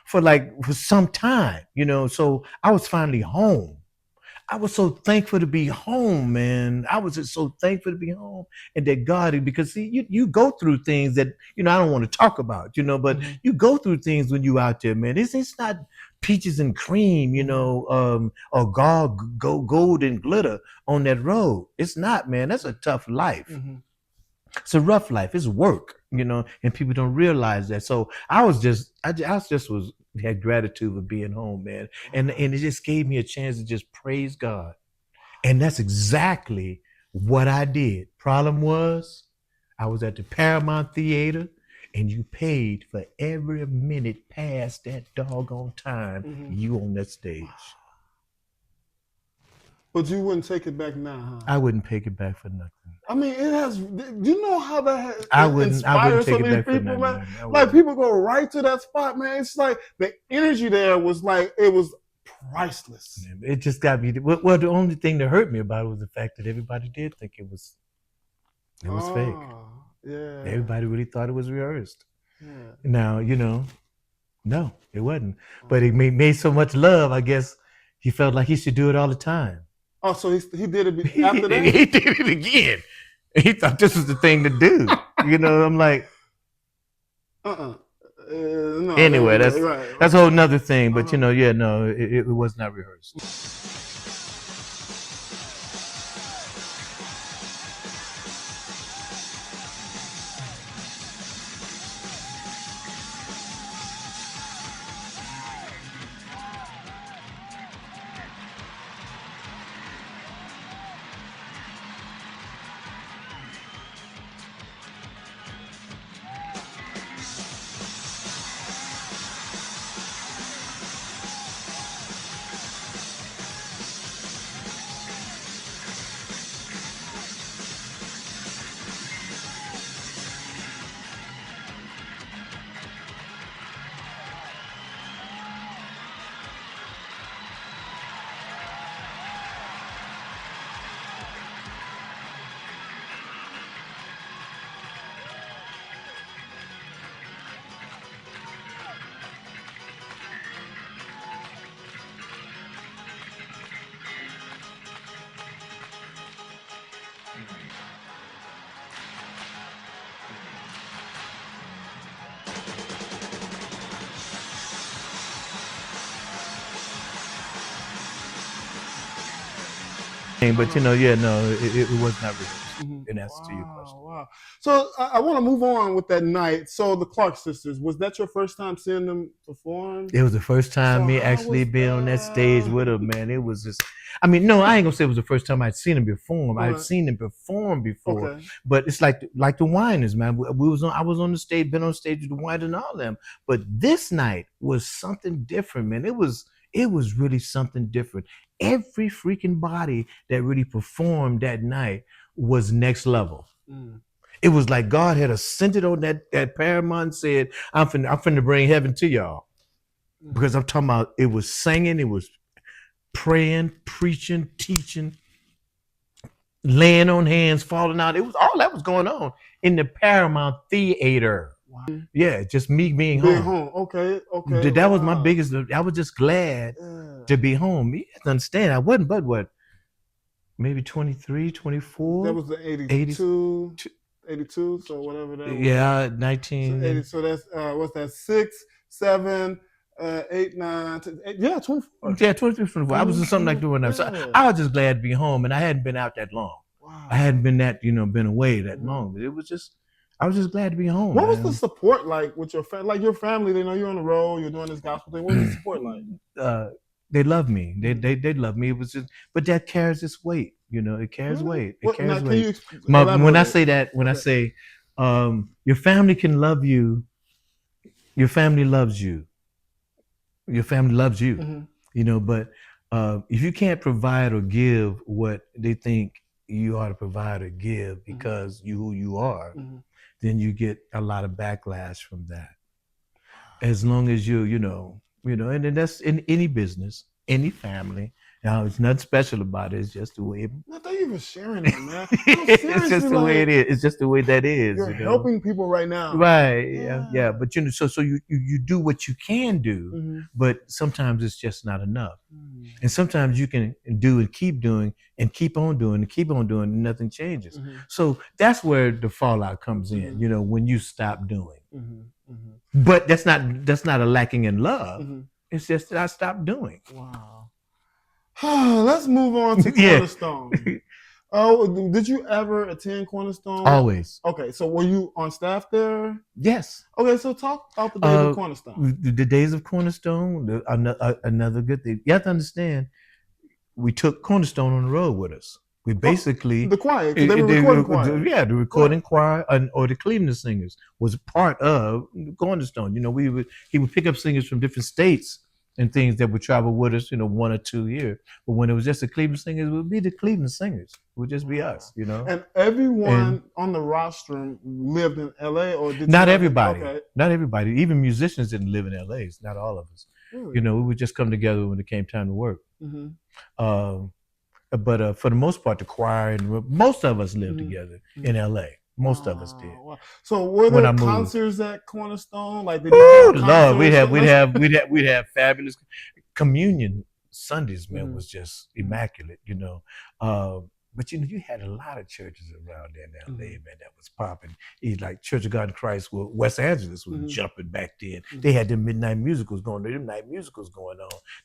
for some time, so I was finally home. I was so thankful to be home, man. I was just so thankful to be home, and that God, because see, you go through things that I don't want to talk about, but you go through things when you out there, man. It's not peaches and cream, or gold and glitter on that road. It's not, man. That's a tough life. It's a rough life. It's work, and people don't realize that. So I had gratitude for being home, man. And it just gave me a chance to just praise God. And that's exactly what I did. Problem was, I was at the Paramount Theatre, and you paid for every minute past that doggone time you on that stage. But you wouldn't take it back now, huh? I wouldn't take it back for nothing. I mean, it has. Do you know how that has I wouldn't inspired take some it of these back people, for man? nothing, man. Like people go right to that spot, man. It's like the energy there was like it was priceless. It just got me. Well, the only thing that hurt me about it was the fact that everybody did think it was fake. Yeah. Everybody really thought it was rehearsed. Yeah. Now, no, it wasn't. But it made so much love, I guess he felt like he should do it all the time. Oh, so he did it after that? He did it again. He thought this was the thing to do. I'm like, no, anyway, that's a whole nother thing. But it was not rehearsed. But it was not rehearsed. In answer to your question. Wow. So I want to move on with that night. So the Clark sisters, was that your first time seeing them perform? It was the first time me actually being on that stage with them, man. It was just, no, I ain't gonna say it was the first time I'd seen them perform. Right. I'd seen them perform before, but it's like the Winans, man. I was on the stage, been on stage with the Winans and all them, but this night was something different, man. It was really something different. Every freaking body that really performed that night was next level. It was like God had ascended on that Paramount and said, I'm finna bring heaven to y'all. Because I'm talking about, it was singing, it was praying, preaching, teaching, laying on hands, falling out. It was all that was going on in the Paramount Theatre. Wow. Yeah, just me being home. Okay. That was my biggest. I was just glad to be home. You have to understand, I wasn't but what, maybe 23, 24. That was the 82, so whatever that was. Yeah, 19. So, 80, so that's, what's that, 6, 7, 8, 9, 10, 8, yeah, 24. Yeah, 23, 24. I was in something like doing that. So I was just glad to be home, and I hadn't been out that long. Wow. I hadn't been been away that long. But I was just glad to be home. What was the support like with your family? Like your family, they know you're on the road, you're doing this gospel thing. What was the support like? They love me. They love me. It was just, but that carries its weight. It carries weight. It carries weight. When I say that, I say, your family can love you. Your family loves you. Your family loves you. But if you can't provide or give what they think you ought to provide or give because who you are, then you get a lot of backlash from that. As long as and then that's in any business, any family, Now, it's nothing special about it. It's just the way. No, thank you for sharing that, man. No, It's just the way like, it is. It's just the way that is. You're helping people right now. Right. Yeah. But so you do what you can do, but sometimes it's just not enough. And sometimes you can do and keep doing and keep on doing and keep on doing, and nothing changes. So that's where the fallout comes in. When you stop doing. But that's not a lacking in love. It's just that I stopped doing. Wow. Let's move on to Cornerstone. Oh, did you ever attend Cornerstone? Always. Okay, so were you on staff there? Yes. Okay, so talk about the days of Cornerstone. The days of Cornerstone, another good thing. You have to understand, we took Cornerstone on the road with us. We basically the choir, they were recording choir. Yeah, the recording choir or the Cleveland Singers was part of Cornerstone. He would pick up singers from different states and things that would travel with us, 1 or 2 years. But when it was just the Cleveland Singers, it would be the Cleveland Singers. It would just be us, And everyone on the roster lived in LA, or did not everybody? Okay. Not everybody. Even musicians didn't live in LA. It's not all of us. Really? We would just come together when it came time to work. But for the most part, the choir and most of us lived together in LA. Most of us did. Wow. So were there concerts at Cornerstone? Like, Lord, we'd have fabulous communion Sundays. Man, was just immaculate. But you had a lot of churches around there in LA, man, that was popping. Like Church of God in Christ, West Angeles was jumping back then. They had them midnight musicals going on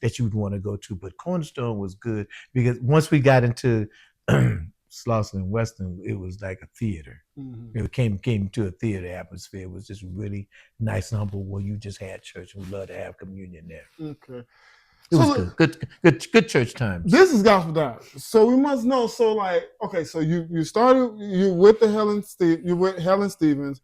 that you'd want to go to. But Cornerstone was good because once we got into Slauson and Western, it was like a theater. It came to a theater atmosphere. It was just really nice and humble where you just had church, and we love to have communion there. Okay. It was good church times. This is Gospel Diaries. So we must know. So you started with Helen Stevens.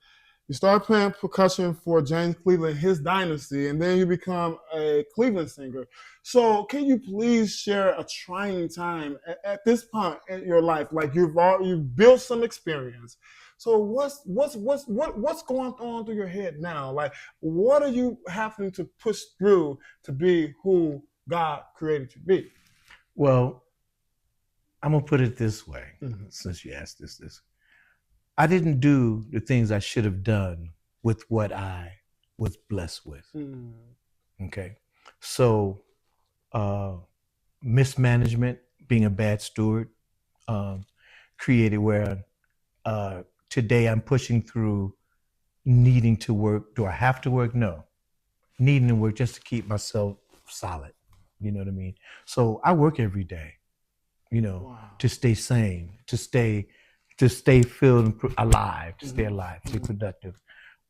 You started playing percussion for James Cleveland, his dynasty, and then you become a Cleveland singer. So can you please share a trying time at this point in your life? Like you've built some experience. So what's going on through your head now? Like, what are you having to push through to be who God created you to be? Well, I'm gonna put it this way, since you asked this. I didn't do the things I should have done with what I was blessed with. Okay, so mismanagement, being a bad steward, created where today I'm pushing through needing to work. Do I have to work? No, needing to work just to keep myself solid. You know what I mean? So I work every day, to stay sane, to stay filled alive, to stay alive, stay productive.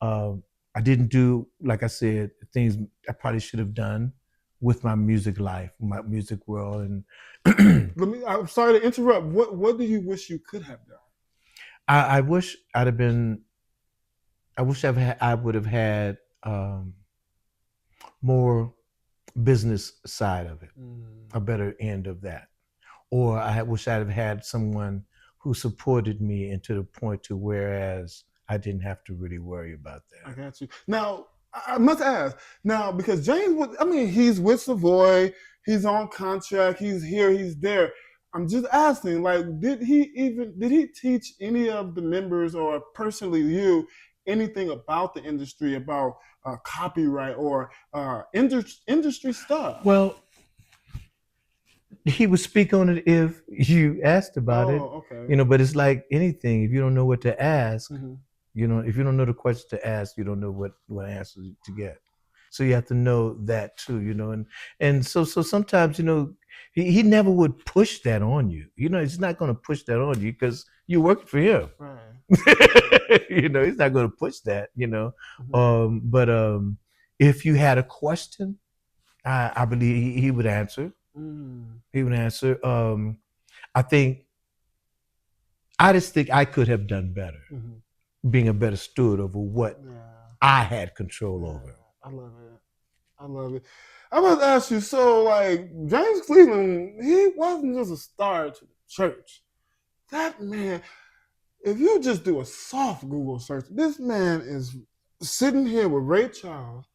I didn't do, like I said, things I probably should have done with my music life, my music world. And I'm sorry to interrupt. What do you wish you could have done? I wish I would have had more business side of it, a better end of that. Or I wish I'd have had someone who supported me and to the point to whereas I didn't have to really worry about that. I got you. Now, I must ask, because James, he's with Savoy, he's on contract, he's here, he's there. I'm just asking, did he teach any of the members or personally you anything about the industry, about copyright or industry stuff? Well, he would speak on it if you asked about it. Okay. But it's like anything. If you don't know what to ask, if you don't know the question to ask, you don't know what answer to get. So you have to know that too, and so sometimes, he never would push that on you. He's not going to push that on you because you're working for him. Right. He's not going to push that, But if you had a question, I believe he would answer. He would answer. I just think I could have done better, being a better steward over what I had control over. I love it. I must ask you, so James Cleveland, he wasn't just a star to the church. That man, if you just do a soft Google search, this man is sitting here with Ray Charles.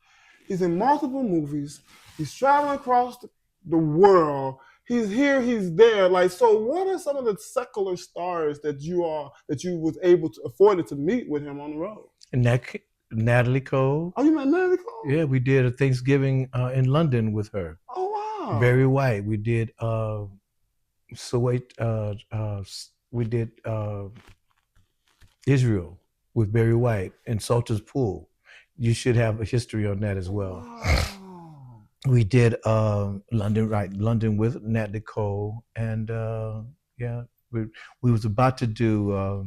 He's in multiple movies. He's traveling across the world. he's here, he's there. Like, so what are some of the secular stars that you was able to afford to meet with him on the road? And Natalie Cole. Oh, you met Natalie Cole? Yeah, we did a Thanksgiving in London with her. Oh wow. Barry White. We did we did Israel with Barry White and Salter's Pool. You should have a history on that as well. Wow. We did London with Natalie Cole, and we was about to do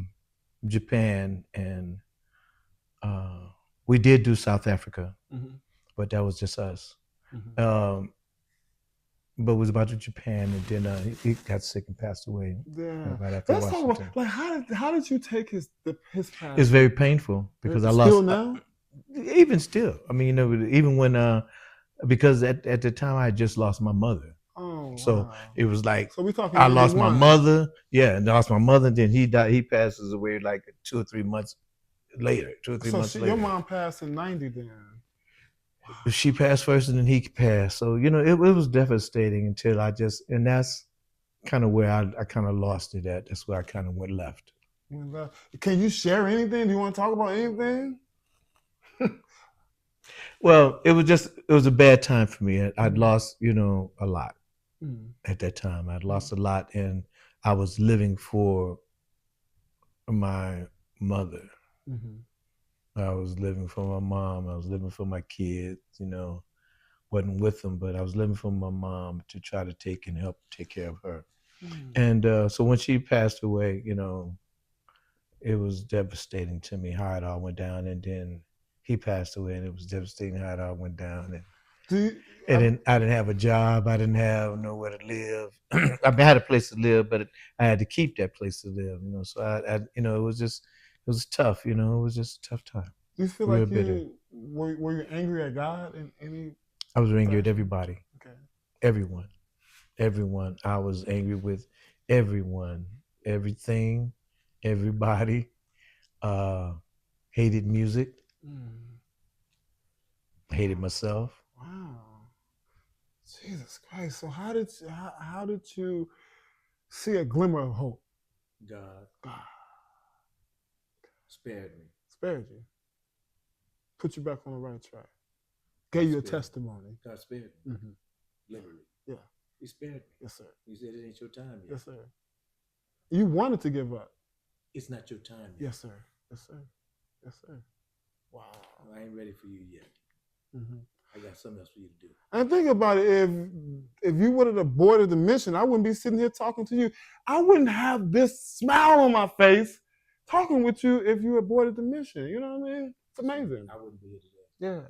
Japan, and we did do South Africa, but that was just us. But was about to Japan, and then he got sick and passed away. Yeah, right after Washington. Like, how did you take his passing? It's very painful because I lost. Still now? Even still, I mean, even when because at the time I had just lost my mother. Oh, so wow. it was like so we talking I lost my mother. Yeah, and lost my mother, and then he died. He passes away like 2 or 3 months later. 2 or 3 months later. Your mom passed in 90 then. She passed first, and then he passed. So it was devastating until and that's kind of where I kind of lost it at. That's where I kind of went left. Can you share anything? Do you want to talk about anything? Well, it was a bad time for me. I'd lost, a lot at that time. I'd lost a lot, and I was living for my mother. I was living for my mom. I was living for my kids, wasn't with them, but I was living for my mom to try to help take care of her. And so when she passed away, it was devastating to me how it all went down. And then he passed away, and it was devastating how it all went down. And I didn't have a job. I didn't have nowhere to live. I had a place to live, but I had to keep that place to live. So it was tough. It was just a tough time. Do you feel real like were you angry at God in any? I was angry at everybody. Okay. Everyone. I was angry with everyone, everything, everybody. Hated music. Hated myself. Wow. Jesus Christ. So how did you see a glimmer of hope? God. Spared me. Spared you. Put you back on the right track. Gave you a testimony. God spared me. Literally. Yeah. He spared me. Yes, sir. He said it ain't your time yet. Yes, sir. You wanted to give up. It's not your time yet. Yes, sir. Yes, sir. Yes, sir. Wow. I ain't ready for you yet. I got something else for you to do. And think about it, if you would have aborted the mission, I wouldn't be sitting here talking to you. I wouldn't have this smile on my face talking with you if you aborted the mission. You know what I mean? It's amazing. I wouldn't be here today. Yeah.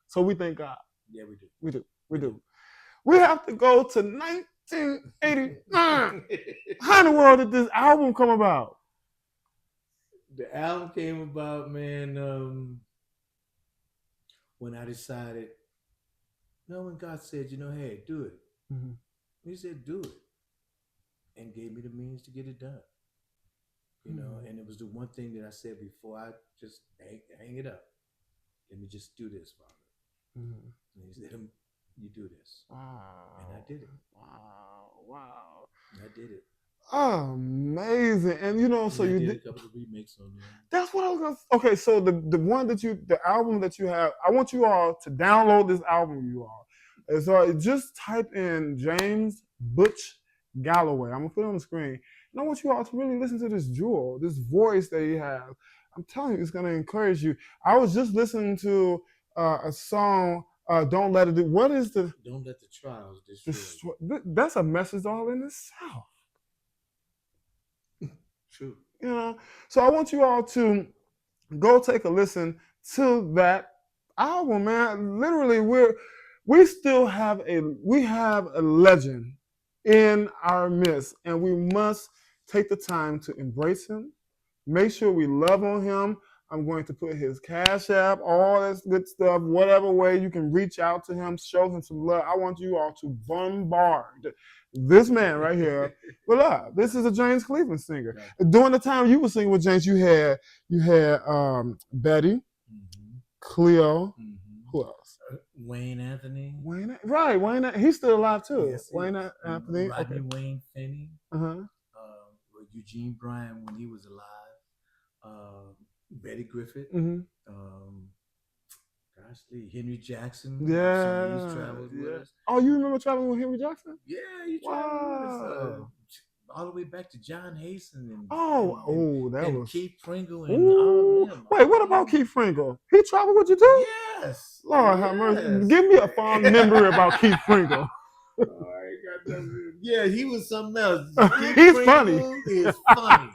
So we thank God. Yeah, we do. We do. We have to go to 1989. How in the world did this album come about? The album came about, man, when I decided, when God said, hey, do it. He said, do it. And gave me the means to get it done. And it was the one thing that I said before I just hang it up. Let me just do this, Father. And he said, you do this. Wow. And I did it. Wow. And I did it. Oh, amazing. And so you did a couple of remakes on there. That's what I was gonna say. Okay, so the album that you have, I want you all to download this album, you all. And so just type in James Butch Galloway. I'm gonna put it on the screen. And I want you all to really listen to this jewel, this voice that he has. I'm telling you, it's gonna encourage you. I was just listening to a song, Don't Let It Do. What is the Don't Let the Trials Destroy. That's a message all in itself. True. So I want you all to go take a listen to that album, man. Literally, we have a legend in our midst, and we must take the time to embrace him. Make sure we love on him. I'm going to put his CashApp, all this good stuff, whatever way you can reach out to him, show him some love. I want you all to bombard this man right here with love. This is a James Cleveland singer. Right. During the time you were singing with James, you had Betty, Cleo, Who else? Wayne Anthony. Wayne. He's still alive too. Yes, Wayne Anthony. Rodney Wayne Finney. Eugene Bryant when he was alive. Betty Griffith. Henry Jackson. Yeah. He's traveled with us. Oh, you remember traveling with Henry Jackson? Yeah, he traveled with us. All the way back to John Hasten and Keith Pringle and all of them. Wait, what about Keith Pringle? He traveled with you too? Yes. Lord have mercy. Give me a fond memory about Keith Pringle. Yeah, he was something else. He's funny. Is funny.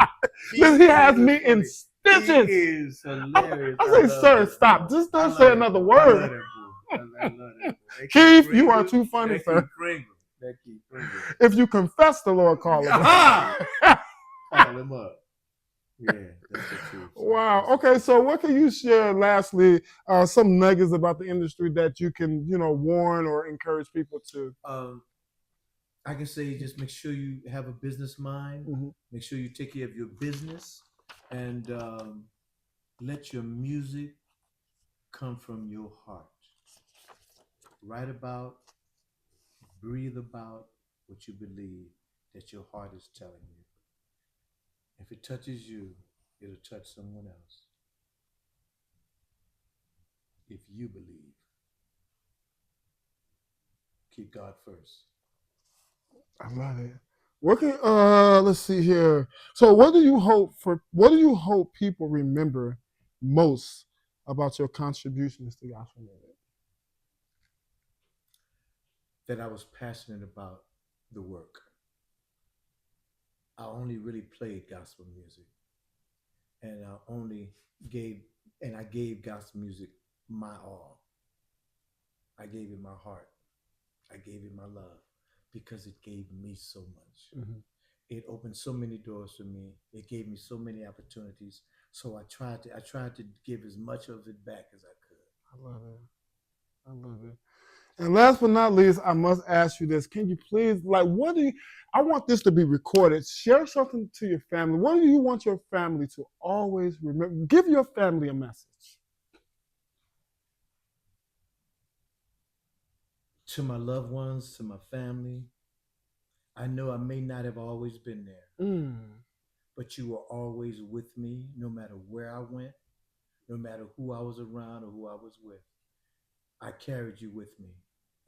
He has me in stitches. He is hilarious. I say, sir, stop. Just don't say another word. I love that. Keith, you are too funny, sir. If you confess, the Lord call him. Call him up. Yeah, that's the truth. Wow. Okay, so what can you share lastly, some nuggets about the industry that you can, warn or encourage people to? I can say just make sure you have a business mind. Make sure you take care of your business and let your music come from your heart. Write about, breathe about what you believe that your heart is telling you. If it touches you, it'll touch someone else. If you believe, keep God first. I love it. What can let's see here. So what do you hope people remember most about your contributions to gospel music? That I was passionate about the work. I only really played gospel music, and I gave gospel music my all. I gave it my heart. I gave it my love because it gave me so much. It opened so many doors for me. It gave me so many opportunities. So I tried to give as much of it back as I could. I love it. And last but not least, I must ask you this. Can you please, I want this to be recorded. Share something to your family. What do you want your family to always remember? Give your family a message. To my loved ones, to my family, I know I may not have always been there, but you were always with me no matter where I went, no matter who I was around or who I was with. I carried you with me,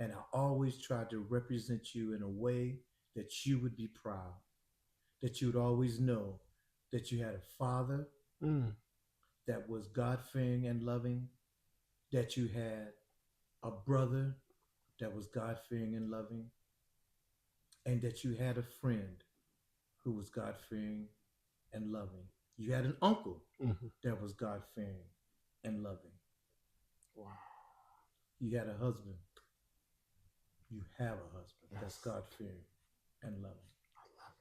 and I always tried to represent you in a way that you would be proud, that you would always know that you had a father that was God-fearing and loving, that you had a brother that was God-fearing and loving, and that you had a friend who was God-fearing and loving. You had an uncle that was God-fearing and loving. Wow. You had a husband. You have a husband that's God-fearing and loving. I love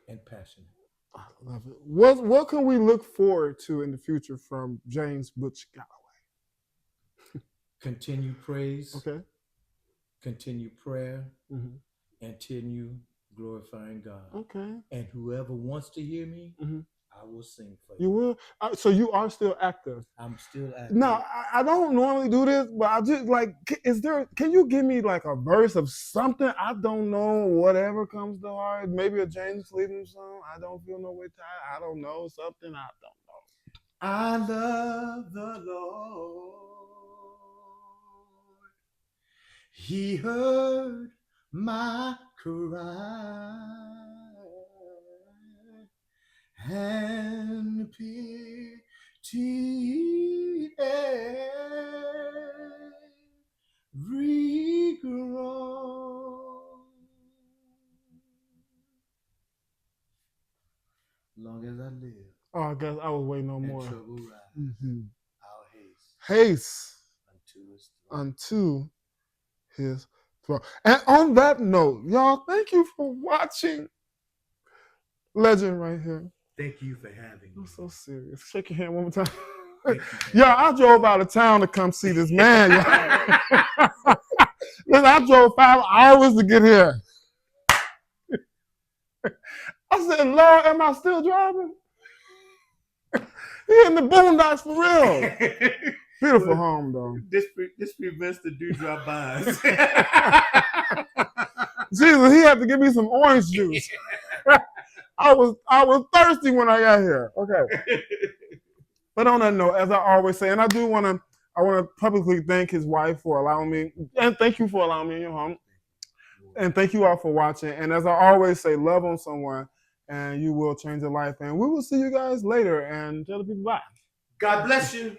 her. And passionate. I love it. What can we look forward to in the future from James Butch Galloway? Continue praise. Okay. Continue prayer. And continue glorifying God. Okay. And whoever wants to hear me, I will sing for you. You will? So you are still active? I'm still active. No, I don't normally do this, but I just can you give me a verse of something? I don't know, whatever comes to heart. Maybe a James Cleveland song. I don't feel no way tired. I don't know, something I don't know. I love the Lord. He heard my cry and pitied every groan. Long as I live. Oh, I guess I was waiting on and more. Trouble rise. I'll Haste unto his throne. And on that note, y'all, thank you for watching. Legend right here. Thank you for having me. I'm so serious. Shake your hand one more time. Yeah, I drove out of town to come see this man. Listen, I drove 5 hours to get here. I said, Lord, am I still driving? He in the boondocks for real. Beautiful home, though. This prevents the dewdrop binds. Jesus, he had to give me some orange juice. I was thirsty when I got here. Okay. But on that note, as I always say, and I want to publicly thank his wife for allowing me, and thank you for allowing me in your home. And thank you all for watching. And as I always say, love on someone and you will change your life. And we will see you guys later and tell the people bye. God bless you.